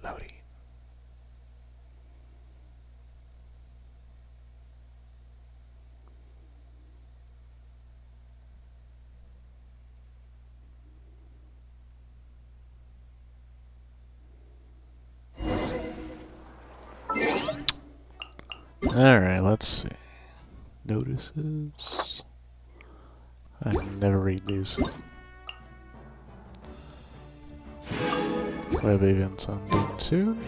Loading. Alright, let's see. Notices. I never read these. Web events on Doom soon.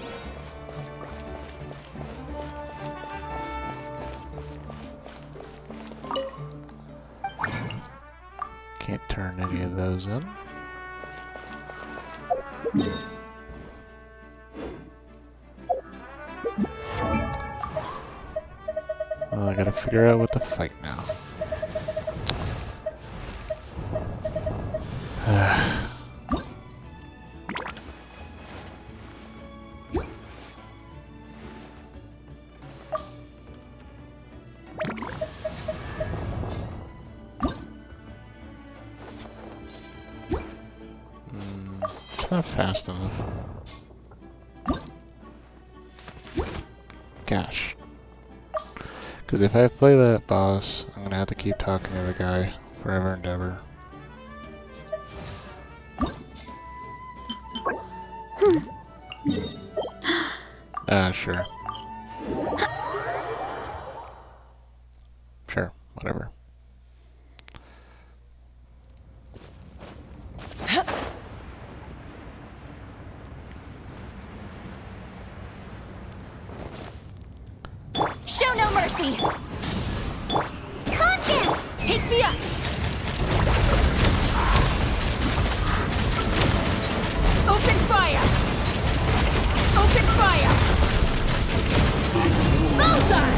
Can't turn any of those in. Well, I gotta figure out what to fight now. It's not fast enough. Gosh. Because if I play that boss, I'm gonna have to keep talking to the guy forever and ever. Sure. Sure, whatever. Show no mercy! Content! Take me up! Open fire! Open fire! Bullseye!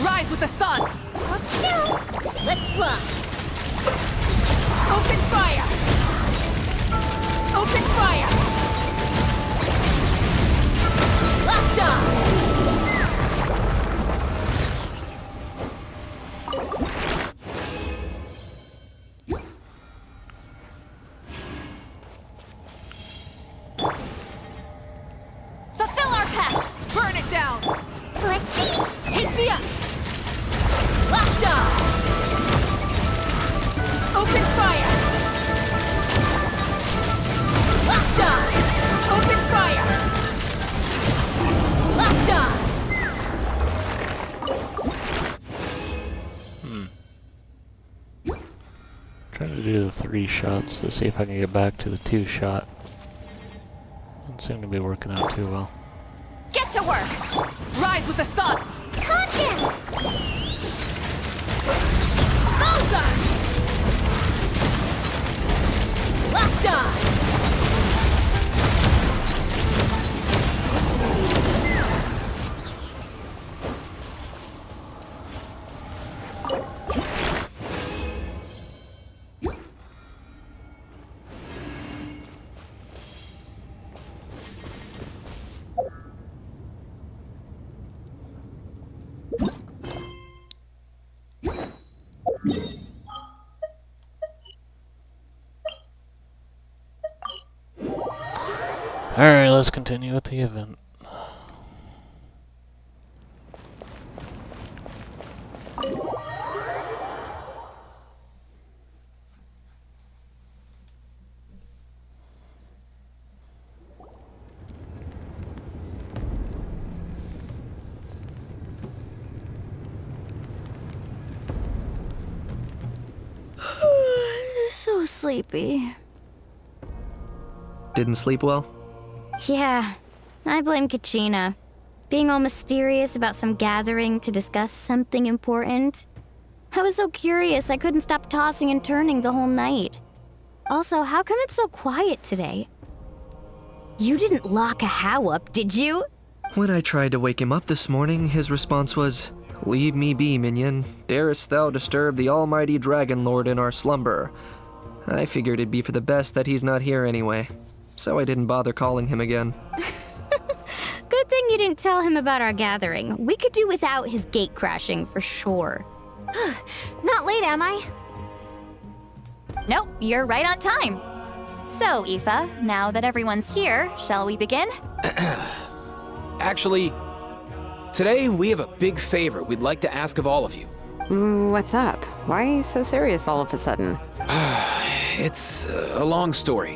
Rise with the sun! Let's go! Let's fly! Open fire! Open fire! Locked on! Fulfill our path! Burn it down! Let's see! Take me up! Locked on! Open fire! Locked on! Open fire! Locked on! Trying to do the 3 shots to see if I can get back to the 2 shot. Doesn't seem to be working out too well. Get to work! Rise with the sun! Content! Bullseye! Locked on! Alright, let's continue with the event. So sleepy. Didn't sleep well? Yeah, I blame Kachina. Being all mysterious about some gathering to discuss something important. I was so curious I couldn't stop tossing and turning the whole night. Also, how come it's so quiet today? You didn't lock a How up, did you? When I tried to wake him up this morning, his response was, "Leave me be, minion. Darest thou disturb the almighty Dragon Lord in our slumber?" I figured it'd be for the best that he's not here anyway, so I didn't bother calling him again. Good thing you didn't tell him about our gathering. We could do without his gate crashing for sure. Not late, am I? Nope, you're right on time. So, Aoife, now that everyone's here, shall we begin? Actually, today we have a big favor we'd like to ask of all of you. What's up? Why so serious all of a sudden? It's a long story.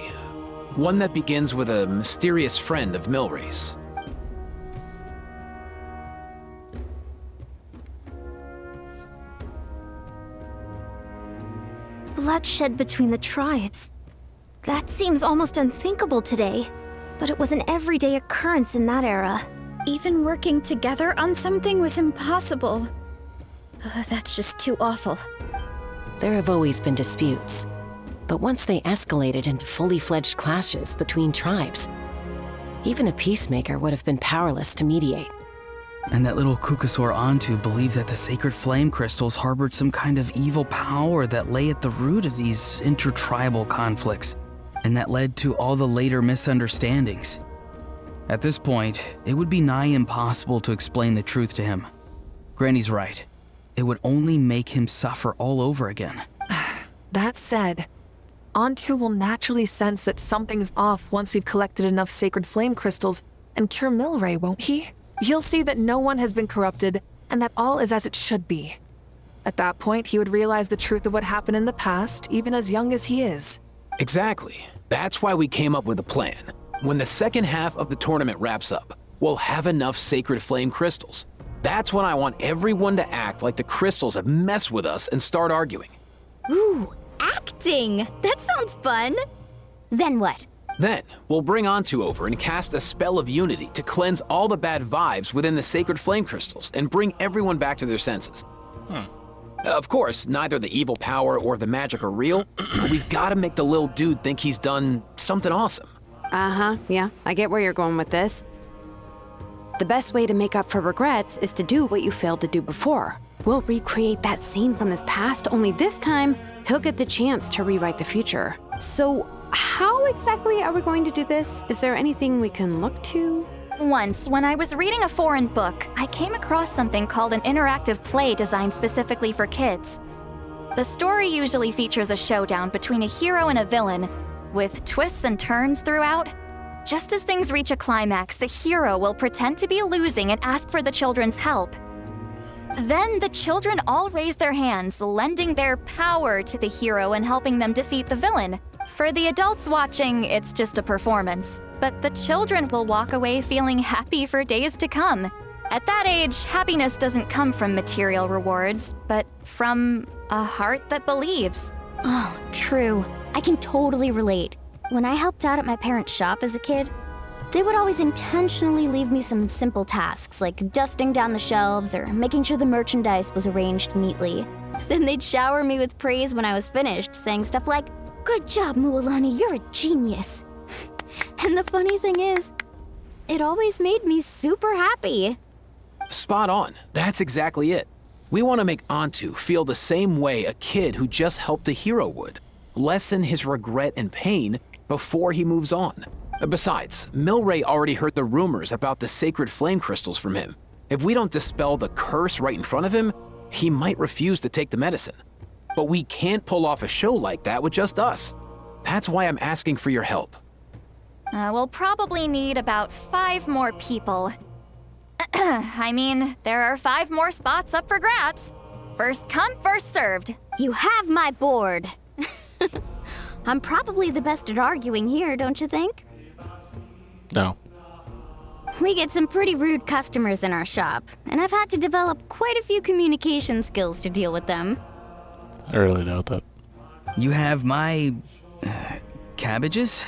One that begins with a mysterious friend of Milray's. Bloodshed between the tribes. That seems almost unthinkable today, but it was an everyday occurrence in that era. Even working together on something was impossible. That's just too awful. There have always been disputes, but once they escalated into fully fledged clashes between tribes, even a peacemaker would have been powerless to mediate. And that little Kukasaur Antu believed that the sacred flame crystals harbored some kind of evil power that lay at the root of these intertribal conflicts, and that led to all the later misunderstandings. At this point, it would be nigh impossible to explain the truth to him. Granny's right. It would only make him suffer all over again. That said, Antu will naturally sense that something's off once we've collected enough sacred flame crystals and cure Milray, won't he? He'll see that no one has been corrupted and that all is as it should be. At that point, he would realize the truth of what happened in the past, even as young as he is. Exactly. That's why we came up with a plan. When the second half of the tournament wraps up, we'll have enough sacred flame crystals. That's when I want everyone to act like the crystals have messed with us and start arguing. Ooh, acting! That sounds fun! Then what? Then, we'll bring Antu over and cast a spell of unity to cleanse all the bad vibes within the sacred flame crystals and bring everyone back to their senses. Of course, neither the evil power or the magic are real, but we've got to make the little dude think he's done something awesome. Yeah, I get where you're going with this. The best way to make up for regrets is to do what you failed to do before. We'll recreate that scene from his past, only this time, he'll get the chance to rewrite the future. So, how exactly are we going to do this? Is there anything we can look to? Once, when I was reading a foreign book, I came across something called an interactive play designed specifically for kids. The story usually features a showdown between a hero and a villain, with twists and turns throughout. Just as things reach a climax, the hero will pretend to be losing and ask for the children's help. Then the children all raise their hands, lending their power to the hero and helping them defeat the villain. For the adults watching, it's just a performance, but the children will walk away feeling happy for days to come. At that age, happiness doesn't come from material rewards, but from a heart that believes. Oh, true. I can totally relate. When I helped out at my parents' shop as a kid, they would always intentionally leave me some simple tasks, like dusting down the shelves or making sure the merchandise was arranged neatly. Then they'd shower me with praise when I was finished, saying stuff like, "Good job, Mualani, you're a genius." And the funny thing is, it always made me super happy. Spot on. That's exactly it. We want to make Antu feel the same way a kid who just helped a hero would. Lessen his regret and pain before he moves on. Besides, Milray already heard the rumors about the sacred flame crystals from him. If we don't dispel the curse right in front of him, he might refuse to take the medicine. But we can't pull off a show like that with just us. That's why I'm asking for your help. We'll probably need about 5 more people. I mean, there are 5 more spots up for grabs. First come, first served. You have my board. I'm probably the best at arguing here, don't you think? No. We get some pretty rude customers in our shop, and I've had to develop quite a few communication skills to deal with them. I really doubt that. You have my... cabbages?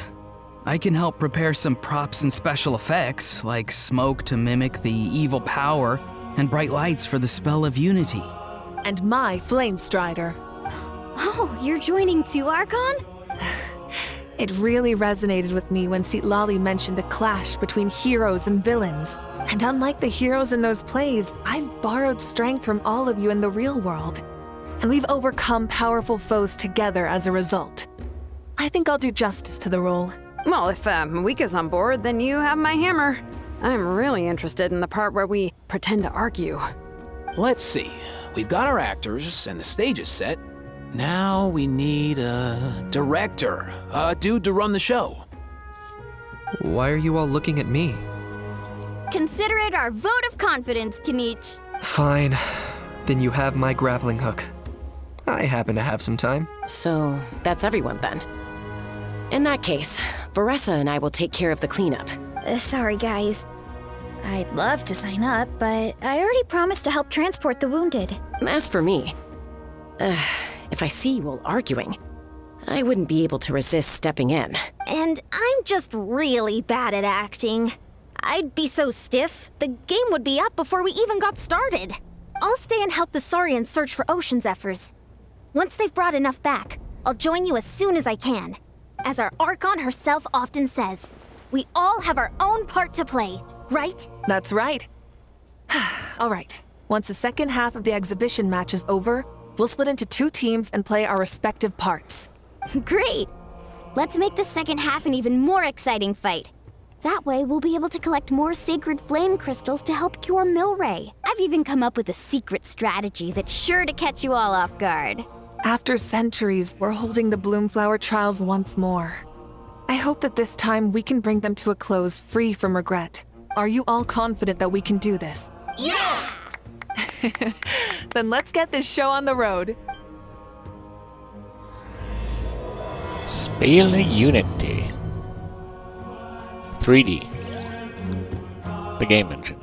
I can help prepare some props and special effects, like smoke to mimic the evil power, and bright lights for the spell of unity. And my Flame Strider. Oh, you're joining too, Archon? It really resonated with me when sweeT mentioned a clash between heroes and villains. And unlike the heroes in those plays, I've borrowed strength from all of you in the real world. And we've overcome powerful foes together as a result. I think I'll do justice to the role. Well, if Mika's on board, then you have my hammer. I'm really interested in the part where we pretend to argue. Let's see. We've got our actors and the stage is set. Now we need a director, a dude to run the show. Why are you all looking at me? Consider it our vote of confidence, Kanich. Fine. Then you have my grappling hook. I happen to have some time. So, that's everyone then. In that case, Varessa and I will take care of the cleanup. Sorry, guys. I'd love to sign up, but I already promised to help transport the wounded. As for me, if I see you all arguing, I wouldn't be able to resist stepping in. And I'm just really bad at acting. I'd be so stiff, the game would be up before we even got started. I'll stay and help the Saurians search for ocean zephyrs. Once they've brought enough back, I'll join you as soon as I can. As our Archon herself often says, we all have our own part to play, right? That's right. All right. Once the second half of the exhibition match is over, we'll split into 2 teams and play our respective parts. Great! Let's make the second half an even more exciting fight. That way, we'll be able to collect more sacred flame crystals to help cure Milray. I've even come up with a secret strategy that's sure to catch you all off guard. After centuries, we're holding the Bloomflower trials once more. I hope that this time we can bring them to a close free from regret. Are you all confident that we can do this? Yeah! Then let's get this show on the road. Spele Unity. 3D. The game engine.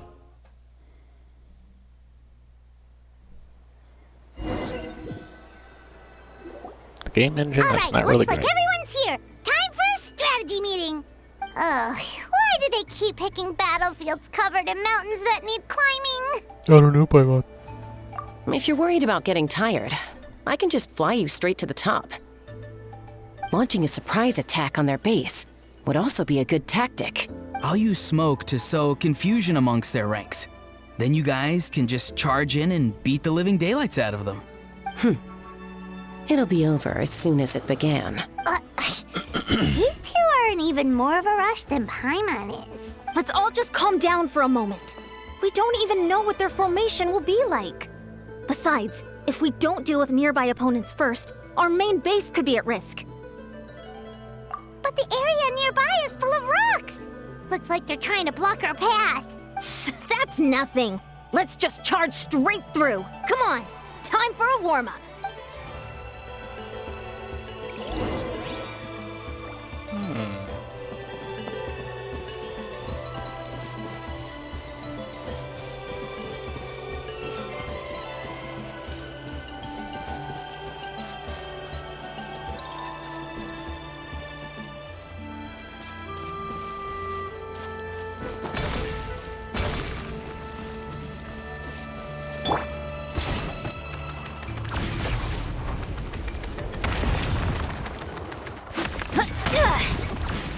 The game engine, that's Alright, not really looks like great. everyone's here. Time for a strategy meeting. Ugh, why do they keep picking battlefields covered in mountains that need climbing? I don't know, Paimon. If you're worried about getting tired, I can just fly you straight to the top. Launching a surprise attack on their base would also be a good tactic. I'll use smoke to sow confusion amongst their ranks. Then you guys can just charge in and beat the living daylights out of them. It'll be over as soon as it began. These two are in even more of a rush than Paimon is. Let's all just calm down for a moment. We don't even know what their formation will be like. Besides, if we don't deal with nearby opponents first, our main base could be at risk. But the area nearby is full of rocks. Looks like they're trying to block our path. That's nothing. Let's just charge straight through. Come on, time for a warm-up.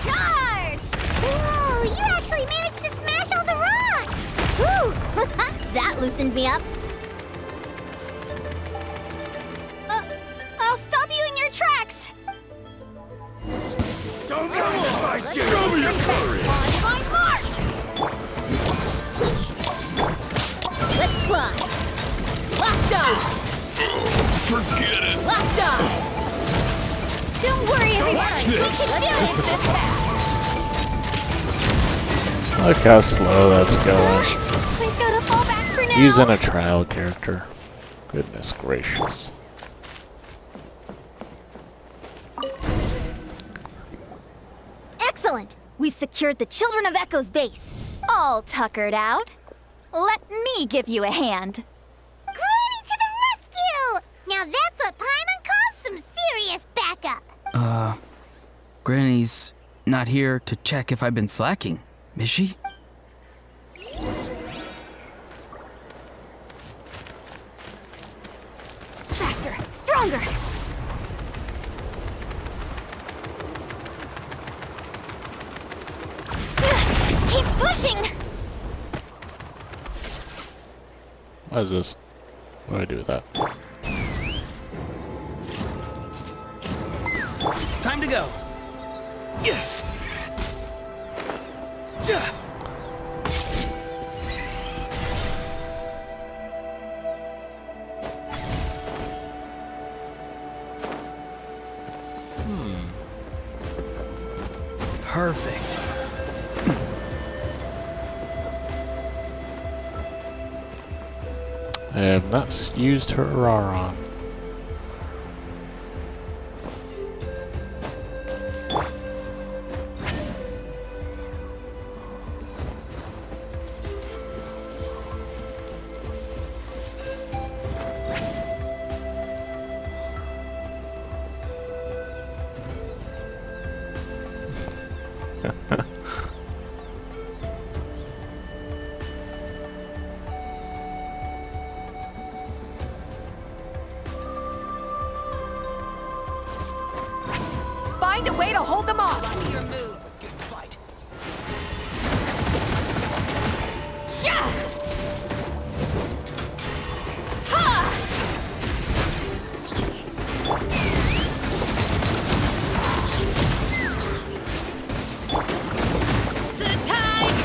Charge! Whoa, you actually managed to smash all the rocks! Whew! That loosened me up. I'll stop you in your tracks! Don't come on, my dear! Show me your courage! On my mark! Let's fly. Locked on. Forget it! Locked on. Don't worry, everyone! Watch We this! can do this! Look how slow that's going. We've gotta fall back for now! Using a trial character. Goodness gracious. Excellent. We've secured the Children of Echo's base. All tuckered out. Let me give you a hand. Granny to the rescue! Now that's what Paimon calls some serious backup. Granny's not here to check if I've been slacking, is she? Faster, stronger. Keep pushing! What is this? What do I do with that? Time to go. Perfect. I have not used her Raron. Find a way to hold them off! Your move. Good fight.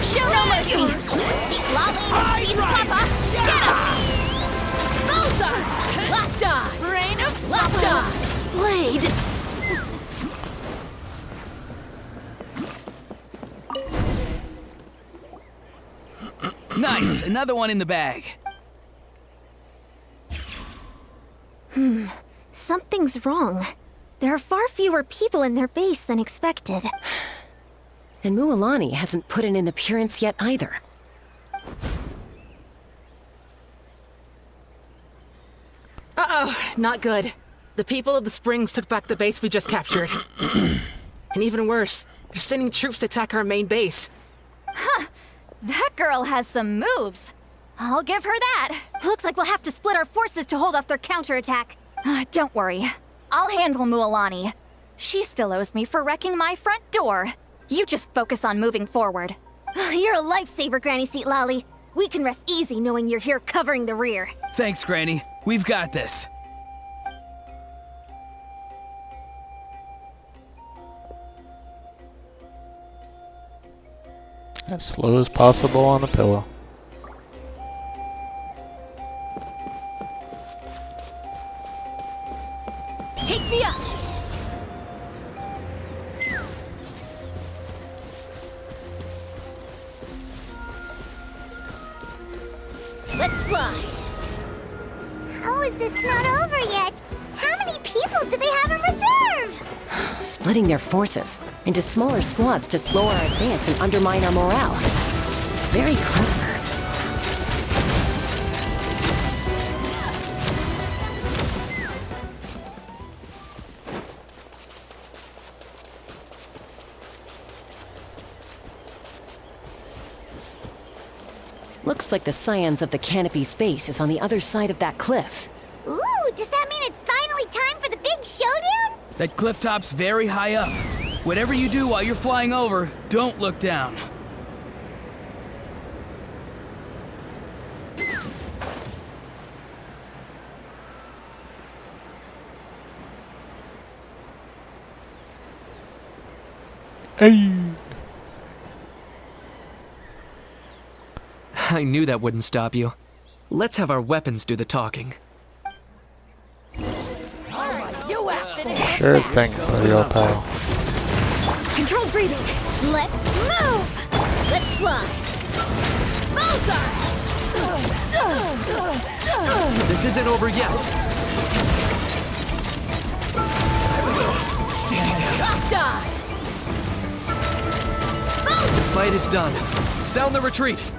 Show no mercy! Seek Lolly, beat Papa! Get him! Bowser! Locked on! Rain of Locked on! Blade! Nice, another one in the bag. Something's wrong. There are far fewer people in their base than expected. And Mualani hasn't put in an appearance yet either. Uh-oh, not good. The people of the Springs took back the base we just captured. And even worse, they're sending troops to attack our main base. That girl has some moves. I'll give her that. Looks like we'll have to split our forces to hold off their counterattack. Don't worry. I'll handle Mualani. She still owes me for wrecking my front door. You just focus on moving forward. You're a lifesaver, Granny Seat Lolly. We can rest easy knowing you're here covering the rear. Thanks, Granny. We've got this. As slow as possible on a pillow. Take me up! Let's fly! How is this not over yet? How many people do they have in reserve? Splitting their forces into smaller squads to slow our advance and undermine our morale. Very clever. Looks like the scions of the Canopy's base is on the other side of that cliff. Ooh, does that mean it's finally time for the big showdown? That cliff top's very high up. Whatever you do while you're flying over, don't look down. Hey! I knew that wouldn't stop you. Let's have our weapons do the talking. Sure thing, buddy, old pal. Controlled breathing! Let's move! Let's fly! Bowser! This isn't over yet. Locked on! The fight is done. Sound the retreat.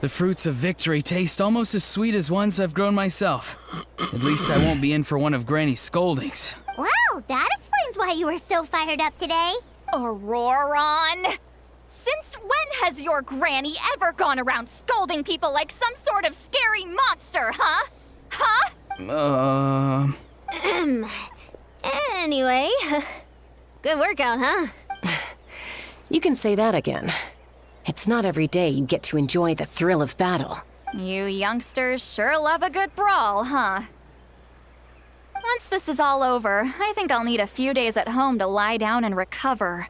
The fruits of victory taste almost as sweet as ones I've grown myself. At least I won't be in for one of Granny's scoldings. Well, that explains why you were so fired up today. Auroron! Since when has your granny ever gone around scolding people like some sort of scary monster, huh? Huh? Anyway, good workout, huh? You can say that again. It's not every day you get to enjoy the thrill of battle. You youngsters sure love a good brawl, huh? Once this is all over, I think I'll need a few days at home to lie down and recover.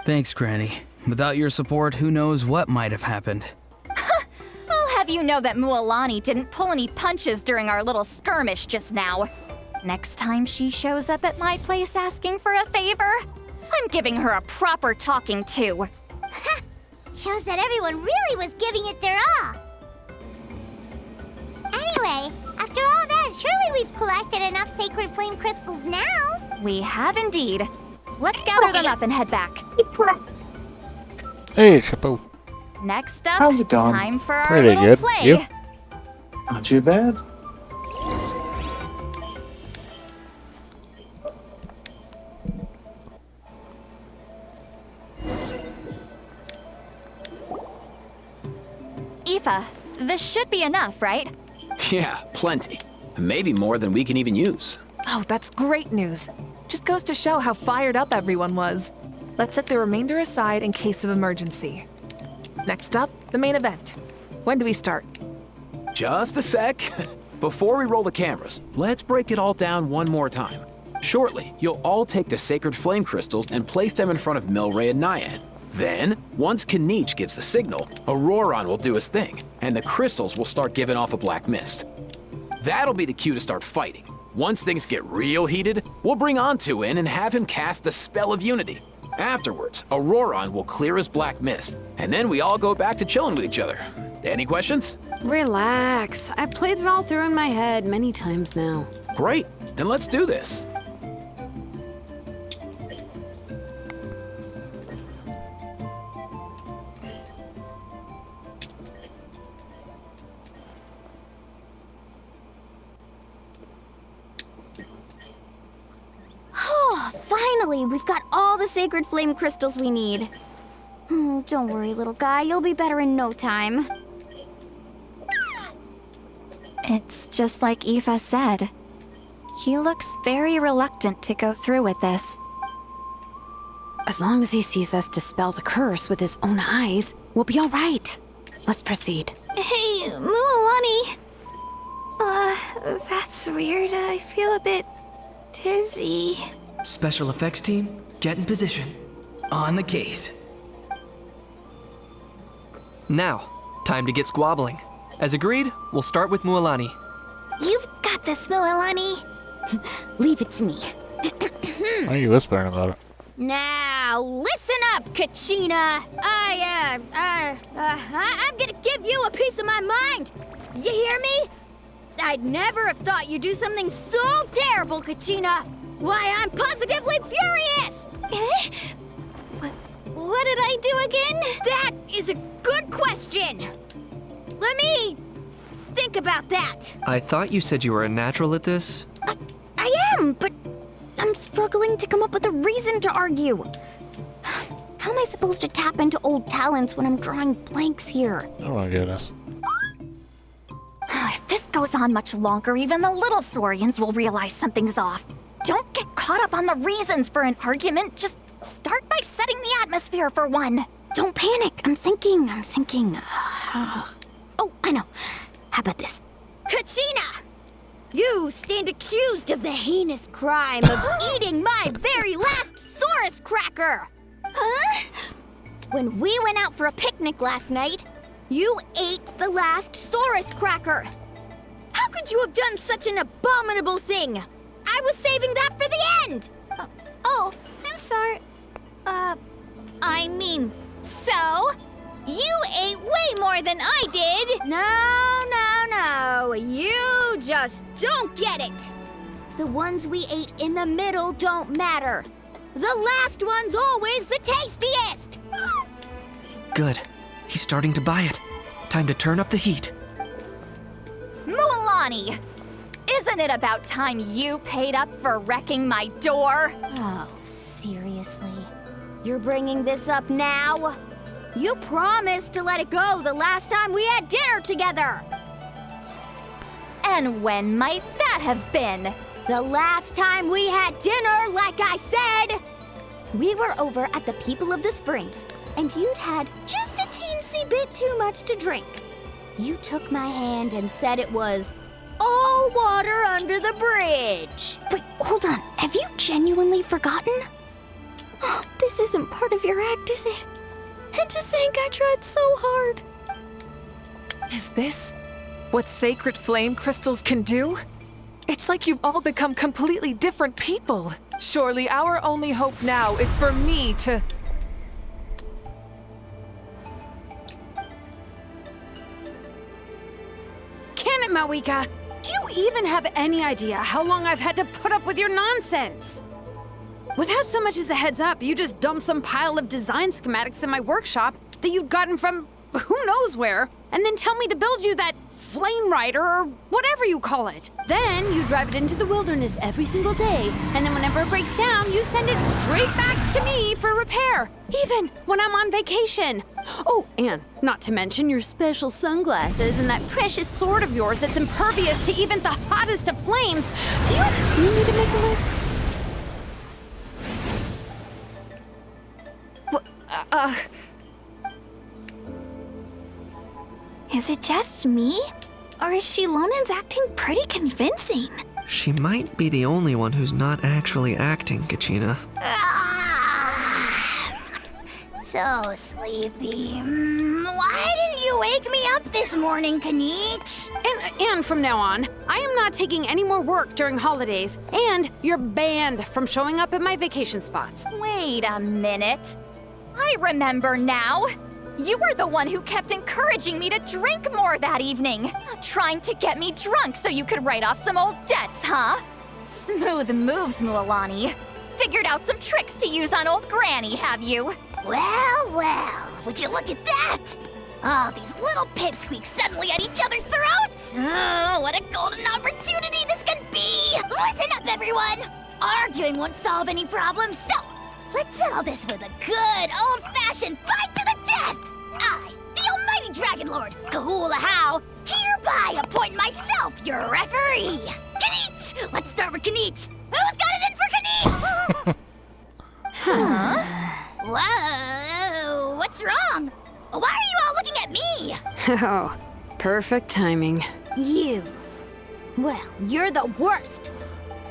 Thanks, Granny. Without your support, who knows what might have happened. I'll have you know that Mualani didn't pull any punches during our little skirmish just now. Next time she shows up at my place asking for a favor, I'm giving her a proper talking to. Shows that everyone really was giving it their all. Anyway, after all that, surely we've collected enough sacred flame crystals now. We have indeed. Let's gather them up and head back. Hey, Chapeau. Next up, How's it going? time for our Pretty little good. play. You? Not too bad. Aoife, this should be enough, right? Yeah, plenty. Maybe more than we can even use. Oh, that's great news. Just goes to show how fired up everyone was. Let's set the remainder aside in case of emergency. Next up, the main event. When do we start? Just a sec. Before we roll the cameras, let's break it all down one more time. Shortly, you'll all take the sacred flame crystals and place them in front of Milray and Nyan. Then, once Kanich gives the signal, Auroron will do his thing, and the crystals will start giving off a black mist. That'll be the cue to start fighting. Once things get real heated, we'll bring Antu in and have him cast the Spell of Unity. Afterwards, Auroron will clear his black mist, and then we all go back to chilling with each other. Any questions? Relax. I played it all through in my head many times now. Great, then let's do this. Oh, finally, we've got all the sacred flame crystals we need. Don't worry, little guy, you'll be better in no time. It's just like Aoife said. He looks very reluctant to go through with this. As long as he sees us dispel the curse with his own eyes, we'll be all right. Let's proceed. Hey, Mualani. That's weird. I feel a bit dizzy. Special effects team, get in position. On the case. Now, time to get squabbling. As agreed, we'll start with Mualani. You've got this, Mualani. Leave it to me. Why are you whispering about it? Now, listen up, Kachina. I'm gonna give you a piece of my mind. You hear me? I'd never have thought you'd do something so terrible, Kachina. Why, I'm positively furious! What did I do again? That is a good question. Let me think about that. I thought you said you were a natural at this. I am, but I'm struggling to come up with a reason to argue. How am I supposed to tap into old talents when I'm drawing blanks here? Oh my goodness. If this goes on much longer, even the little Saurians will realize something's off. Don't get caught up on the reasons for an argument. Just start by setting the atmosphere for one. Don't panic. I'm thinking. Oh, I know. How about this? Kachina! You stand accused of the heinous crime of eating my very last Saurus cracker! Huh? When we went out for a picnic last night, you ate the last Saurus cracker! How could you have done such an abominable thing? I was saving that for the end! I'm sorry. I mean, so? You ate way more than I did! No. You just don't get it! The ones we ate in the middle don't matter. The last one's always the tastiest! Good. He's starting to buy it. Time to turn up the heat. Mualani! Isn't it about time you paid up for wrecking my door? Oh, seriously? You're bringing this up now? You promised to let it go the last time we had dinner together! And when might that have been? The last time we had dinner, like I said! We were over at the People of the Springs, and you'd had just a teensy bit too much to drink. You took my hand and said it was all water under the bridge. Wait, hold on. Have you genuinely forgotten? Oh, this isn't part of your act, is it? And to think I tried so hard. Is this what sacred flame crystals can do? It's like you've all become completely different people. Surely our only hope now is for me to... Can it, Mawika? Do you even have any idea how long I've had to put up with your nonsense? Without so much as a heads up, you just dumped some pile of design schematics in my workshop that you'd gotten from who knows where, and then tell me to build you that flame rider or whatever you call it. Then you drive it into the wilderness every single day, and then whenever it breaks down, you send it straight back to me for repair, even when I'm on vacation. Oh, and not to mention your special sunglasses and that precious sword of yours that's impervious to even the hottest of flames. Do you need me to make a list? Is it just me? Or is Shilonen's acting pretty convincing? She might be the only one who's not actually acting, Kachina. So sleepy. Why didn't you wake me up this morning, Kanich? And from now on, I am not taking any more work during holidays, and you're banned from showing up at my vacation spots. Wait a minute. I remember now. You were the one who kept encouraging me to drink more that evening. Trying to get me drunk so you could write off some old debts, huh? Smooth moves, Mualani. Figured out some tricks to use on old Granny, have you? Well, would you look at that? Oh, these little pipsqueaks suddenly at each other's throats! Oh, what a golden opportunity this could be! Listen up, everyone! Arguing won't solve any problems, so let's settle this with a good, old-fashioned fight to the death! I, the almighty Dragon Lord, Kahula How, hereby appoint myself your referee! Kanich! Let's start with Kanich! Who's got it in for Kanich? Huh? Whoa, what's wrong? Why are you all looking at me? Oh, perfect timing. You. Well, you're the worst.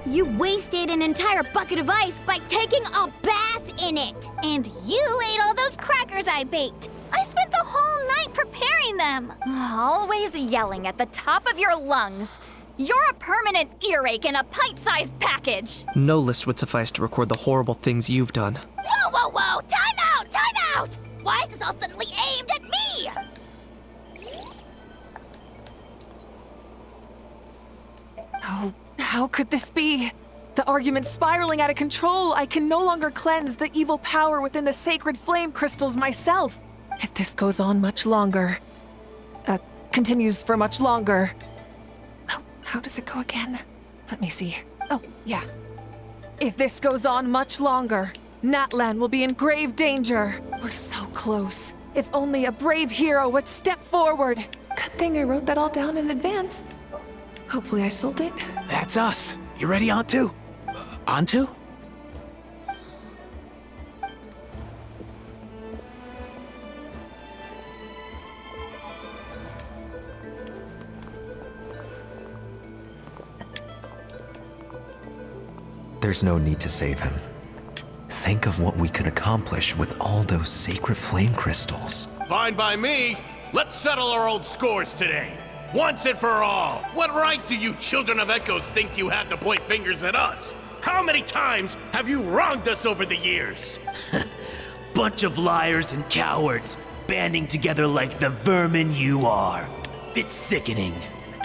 You wasted an entire bucket of ice by taking a bath in it. And you ate all those crackers I baked. I spent the whole night preparing them. Always yelling at the top of your lungs. You're a permanent earache in a pint-sized package. No list would suffice to record the horrible things you've done. Whoa! Time out! Why is this all suddenly aimed at me? Oh, how could this be? The argument's spiraling out of control. I can no longer cleanse the evil power within the sacred flame crystals myself. If this goes on much longer, continues for much longer. Oh, how does it go again? Let me see. Oh, yeah. If this goes on much longer, Natlan will be in grave danger. We're so close. If only a brave hero would step forward. Good thing I wrote that all down in advance. Hopefully I sold it. That's us. You ready, Antu? Antu? There's no need to save him. Think of what we could accomplish with all those sacred flame crystals. Fine by me. Let's settle our old scores today. Once and for all. What right do you children of Echoes think you have to point fingers at us? How many times have you wronged us over the years? Bunch of liars and cowards, banding together like the vermin you are. It's sickening.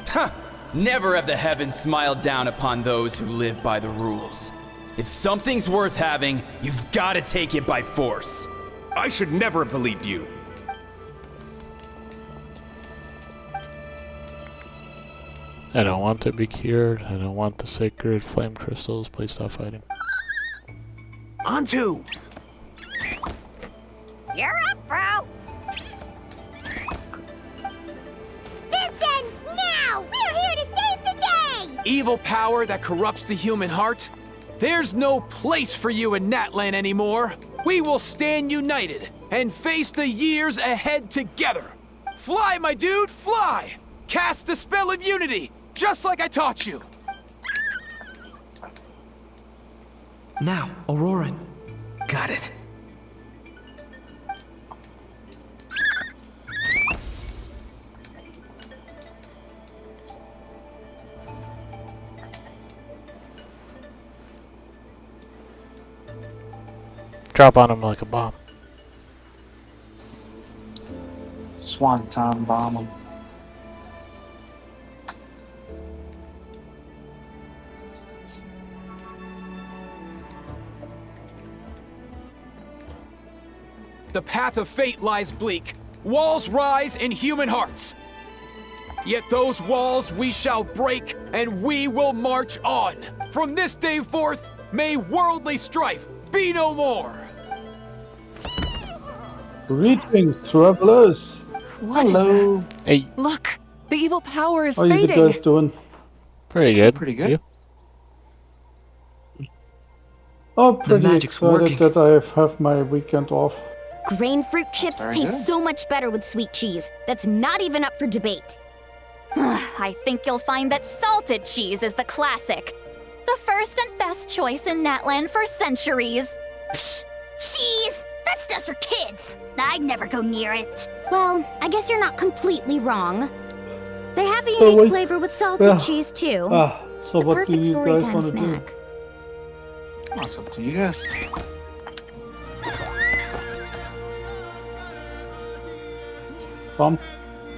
Huh! Never have the heavens smiled down upon those who live by the rules. If something's worth having, you've got to take it by force. I should never have believed you. I don't want to be cured. I don't want the sacred flame crystals. Please stop fighting. Antu! You're up, bro! This ends now! We're here to save the day! Evil power that corrupts the human heart? There's no place for you in Natlan anymore. We will stand united and face the years ahead together. Fly, my dude, fly! Cast a spell of unity, just like I taught you. Now, Auroran. Got it. Drop on him like a bomb. Swanton bomb 'em. The path of fate lies bleak. Walls rise in human hearts. Yet those walls we shall break, and we will march on. From this day forth, may worldly strife be no more. Greetings, travelers. Hello. Hey. Look, the evil power is How are you fading. guys doing? Pretty good. Pretty good. You? Oh, pretty magic's excited working. that I have my weekend off. Grain fruit chips Very taste good. so much better with sweet cheese. That's not even up for debate. I think you'll find that salted cheese is the classic. The first and best choice in Natland for centuries. Psh, cheese! That stuff's for kids. I'd never go near it. Well, I guess you're not completely wrong. They have a So unique wait- flavor with salted yeah. cheese too. So The what do perfect you guys storytime want to do? snack. Oh, it's up to you guys. Tom?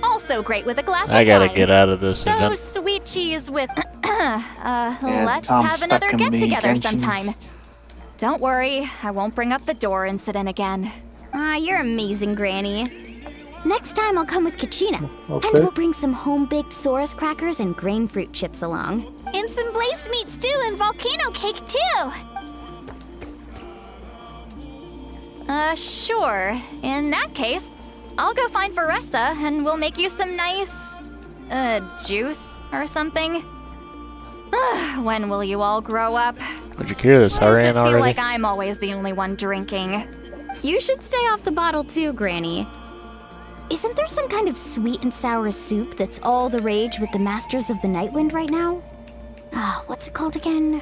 Also great with a glass of I gotta wine. get out of this Those event. sweet cheese with let's Tom's have stuck another in get the together Genshin's. sometime. Don't worry, I won't bring up the door incident again. Ah, you're amazing, Granny. Next time I'll come with Kachina. Okay. And we'll bring some home-baked Saurus crackers and grain fruit chips along. And some blazed meat stew and volcano cake too. Sure. In that case, I'll go find Varessa and we'll make you some nice, juice or something. When will you all grow up? Would you cure this Why does it Harian feel already? like I'm always the only one drinking? You should stay off the bottle too, Granny. Isn't there some kind of sweet and sour soup that's all the rage with the Masters of the Nightwind right now? What's it called again?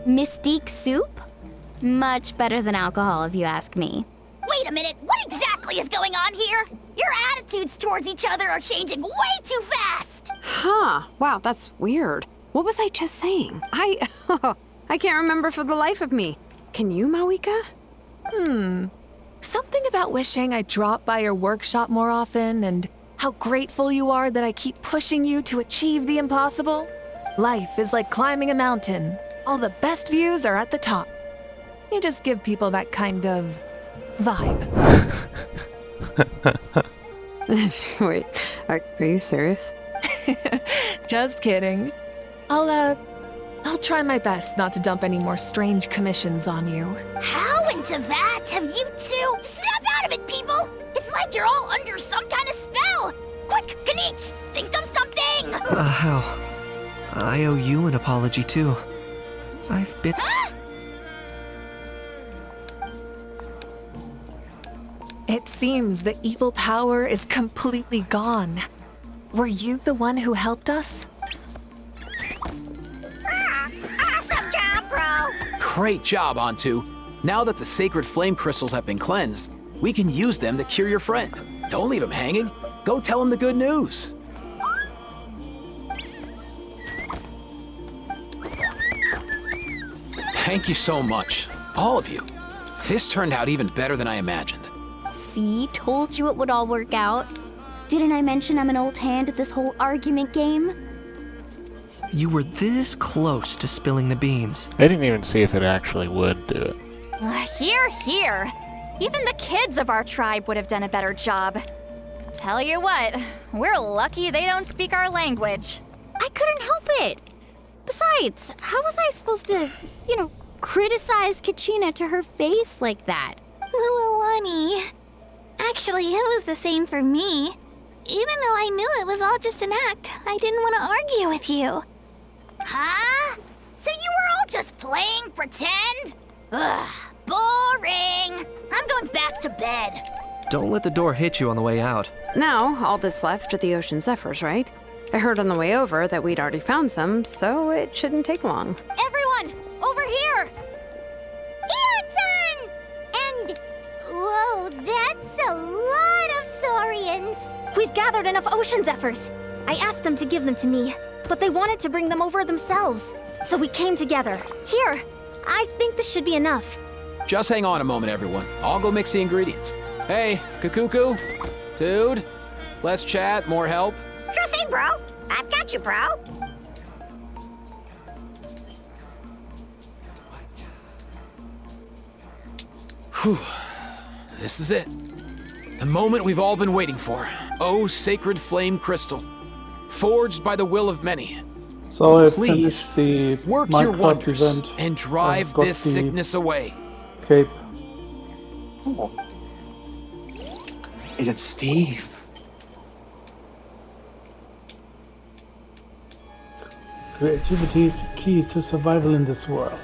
Mystique soup? Much better than alcohol, if you ask me. Wait a minute, what exactly is going on here? Your attitudes towards each other are changing way too fast! Huh. Wow, that's weird. What was I just saying? I can't remember for the life of me. Can you, Mawika? Something about wishing I'd drop by your workshop more often and how grateful you are that I keep pushing you to achieve the impossible. Life is like climbing a mountain. All the best views are at the top. You just give people that kind of vibe. Wait, are you serious? Just kidding. I'll try my best not to dump any more strange commissions on you. How into that have you two? Snap out of it, people! It's like you're all under some kind of spell! Quick, Kanich, think of something! How? I owe you an apology too. I've been. It seems the evil power is completely gone. Were you the one who helped us? Awesome job, bro! Great job, Antu. Now that the sacred flame crystals have been cleansed, we can use them to cure your friend. Don't leave him hanging. Go tell him the good news. Thank you so much, all of you. This turned out even better than I imagined. See, told you it would all work out. Didn't I mention I'm an old hand at this whole argument game? You were this close to spilling the beans. I didn't even see if it actually would do it. Hear, hear. Even the kids of our tribe would have done a better job. Tell you what, we're lucky they don't speak our language. I couldn't help it. Besides, how was I supposed to, criticize Kachina to her face like that? Lualani. Actually, it was the same for me. Even though I knew it was all just an act, I didn't want to argue with you. Huh? So you were all just playing pretend? Ugh, boring. I'm going back to bed. Don't let the door hit you on the way out. Now, all that's left are the ocean zephyrs, right? I heard on the way over that we'd already found some, so it shouldn't take long. Everyone, over here! Ian-san! And... whoa, that's a lot of saurians! We've gathered enough ocean zephyrs. I asked them to give them to me, but they wanted to bring them over themselves. So we came together. Here, I think this should be enough. Just hang on a moment, everyone. I'll go mix the ingredients. Hey, Kakuku, dude, less chat, more help. Sure thing, bro. I've got you, bro. Whew. This is it. The moment we've all been waiting for. Oh, sacred flame crystal. Forged by the will of many. So I Please, finished the work your Minecraft wonders event. and drive I've got this the sickness away. Cape. Oh. Is it Steve? Creativity is the key to survival in this world.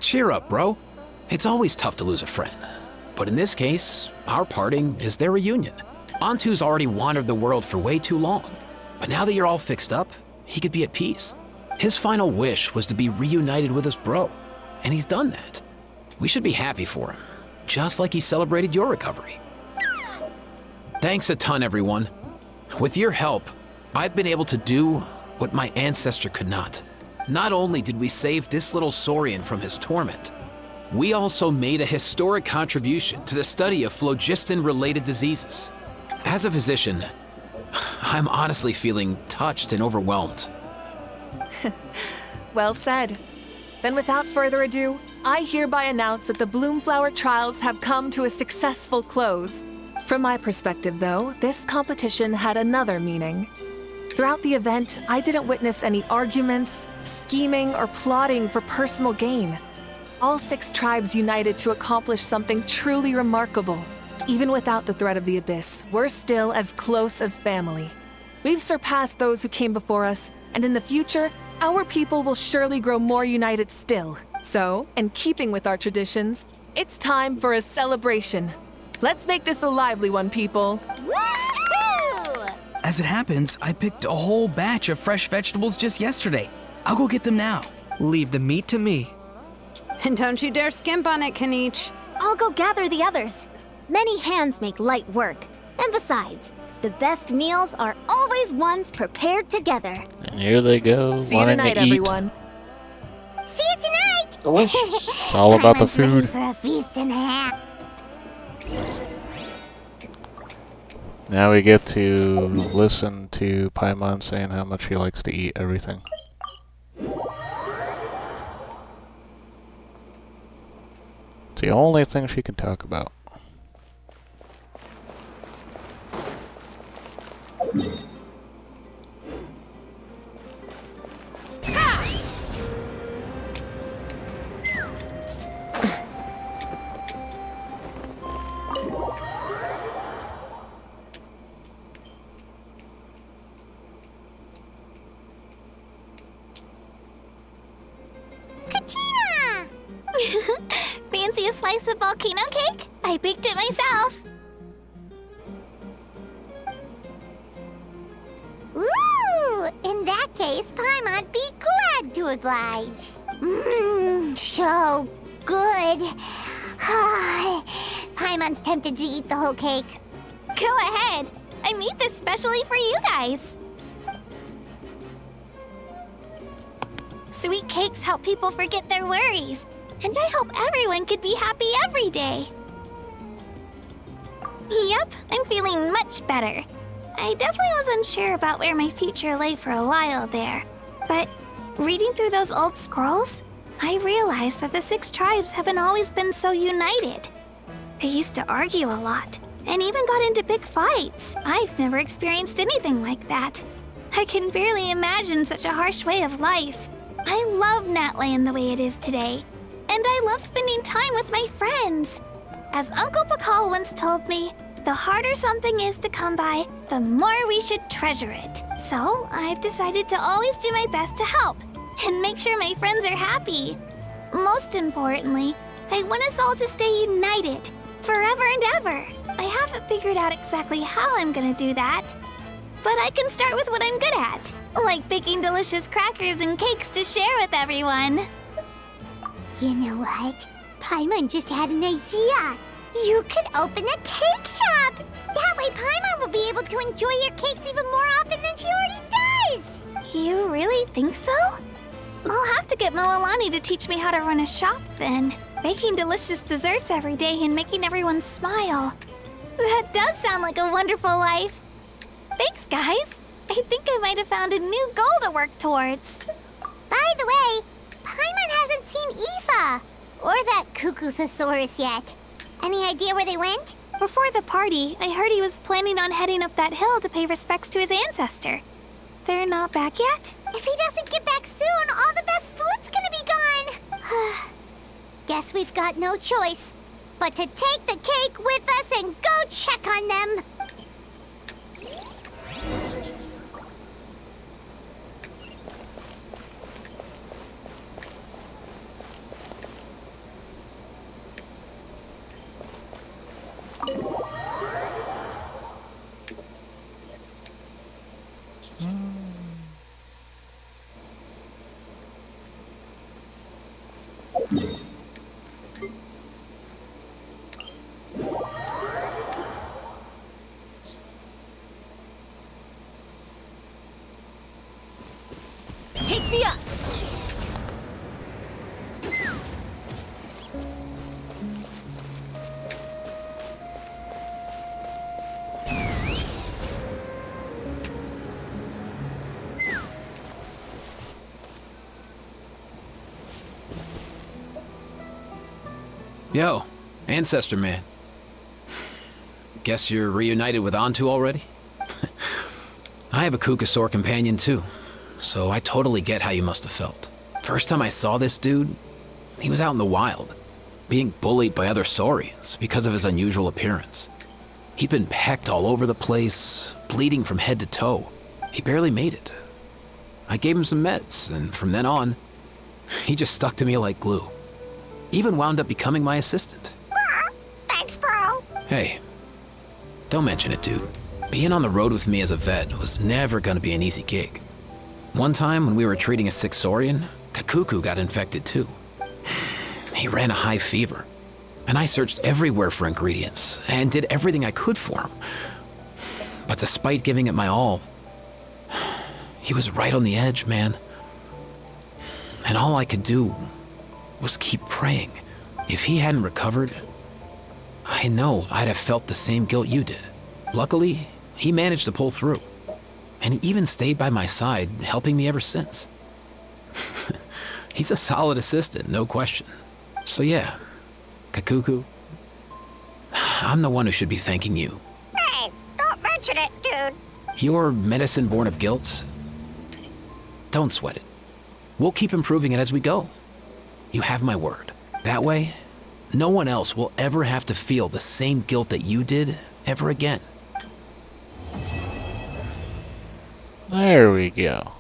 Cheer up, bro. It's always tough to lose a friend. But in this case, our parting is their reunion. Antu's already wandered the world for way too long. But now that you're all fixed up, he could be at peace. His final wish was to be reunited with his bro. And he's done that. We should be happy for him. Just like he celebrated your recovery. Thanks a ton, everyone. With your help, I've been able to do what my ancestor could not. Not only did we save this little saurian from his torment, we also made a historic contribution to the study of phlogiston-related diseases. As a physician, I'm honestly feeling touched and overwhelmed. Well said. Then without further ado, I hereby announce that the Bloomflower trials have come to a successful close. From my perspective, though, this competition had another meaning. Throughout the event, I didn't witness any arguments, scheming, or plotting for personal gain. All 6 tribes united to accomplish something truly remarkable. Even without the threat of the Abyss, we're still as close as family. We've surpassed those who came before us, and in the future, our people will surely grow more united still. So, in keeping with our traditions, it's time for a celebration. Let's make this a lively one, people. Woohoo! As it happens, I picked a whole batch of fresh vegetables just yesterday. I'll go get them now. Leave the meat to me. And don't you dare skimp on it, Kanich. I'll go gather the others. Many hands make light work. And besides, the best meals are always ones prepared together. And here they go. See you tonight, everyone. See you tonight! Delicious. It's all about the Paimon's ready food. for a feast and a half. Now we get to listen to Paimon saying how much he likes to eat everything. It's the only thing she can talk about. Kachina! Fancy a slice of volcano cake? I baked it myself. Ooh, in that case, Paimon'd be glad to oblige. Mmm, so good. Paimon's tempted to eat the whole cake. Go ahead. I made this specially for you guys. Sweet cakes help people forget their worries. And I hope everyone could be happy every day. Yep, I'm feeling much better. I definitely was unsure about where my future lay for a while there. But reading through those old scrolls, I realized that the 6 tribes haven't always been so united. They used to argue a lot, and even got into big fights. I've never experienced anything like that. I can barely imagine such a harsh way of life. I love Natlan the way it is today, and I love spending time with my friends. As Uncle Pakal once told me, the harder something is to come by, the more we should treasure it. So I've decided to always do my best to help and make sure my friends are happy. Most importantly, I want us all to stay united forever and ever. I haven't figured out exactly how I'm gonna do that, but I can start with what I'm good at, like baking delicious crackers and cakes to share with everyone. You know what? Paimon just had an idea. You could open a cake shop. That way Paimon will be able to enjoy your cakes even more often than she already does. You really think so? I'll have to get Moalani to teach me how to run a shop then. Baking delicious desserts every day and making everyone smile. That does sound like a wonderful life. Thanks, guys. I think I might have found a new goal to work towards. By the way, Paimon hasn't seen Aoife or that Cuckoosaurus yet. Any idea where they went? Before the party, I heard he was planning on heading up that hill to pay respects to his ancestor. They're not back yet? If he doesn't get back soon, all the best food's gonna be gone. Guess we've got no choice but to take the cake with us and go check on them. Take me up! Yo, Ancestor Man. Guess you're reunited with Antu already? I have a Kukasaur companion too, so I totally get how you must have felt. First time I saw this dude, he was out in the wild, being bullied by other saurians because of his unusual appearance. He'd been pecked all over the place, bleeding from head to toe. He barely made it. I gave him some meds, and from then on, he just stuck to me like glue. Even wound up becoming my assistant. Thanks, bro. Hey, don't mention it, dude. Being on the road with me as a vet was never gonna be an easy gig. One time when we were treating a sick saurian, Kakuku got infected too. He ran a high fever, and I searched everywhere for ingredients and did everything I could for him. But despite giving it my all, he was right on the edge, man. And all I could do was keep praying. If he hadn't recovered, I know I'd have felt the same guilt you did. Luckily, he managed to pull through. And he even stayed by my side, helping me ever since. He's a solid assistant, no question. So yeah, Kakuku, I'm the one who should be thanking you. Hey, don't mention it, dude. Your medicine born of guilt? Don't sweat it. We'll keep improving it as we go. You have my word. That way, no one else will ever have to feel the same guilt that you did ever again. There we go.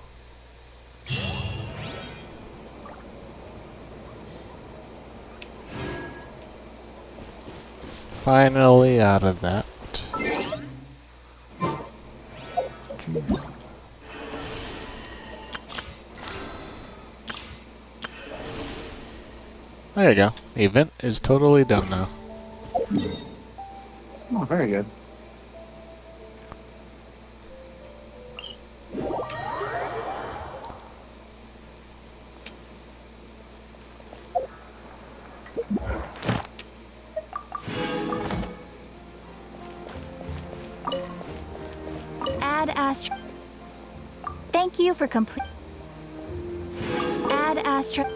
Finally out of that. There you go. The event is totally done now. Oh, very good. Add Astra. Thank you for complete. Add Astra.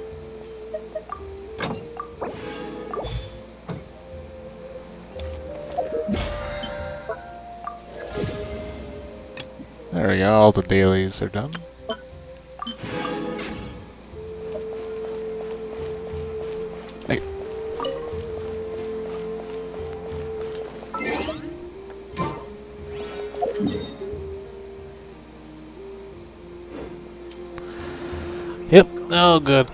There we go, all the dailies are done. Hey. Yep, oh good.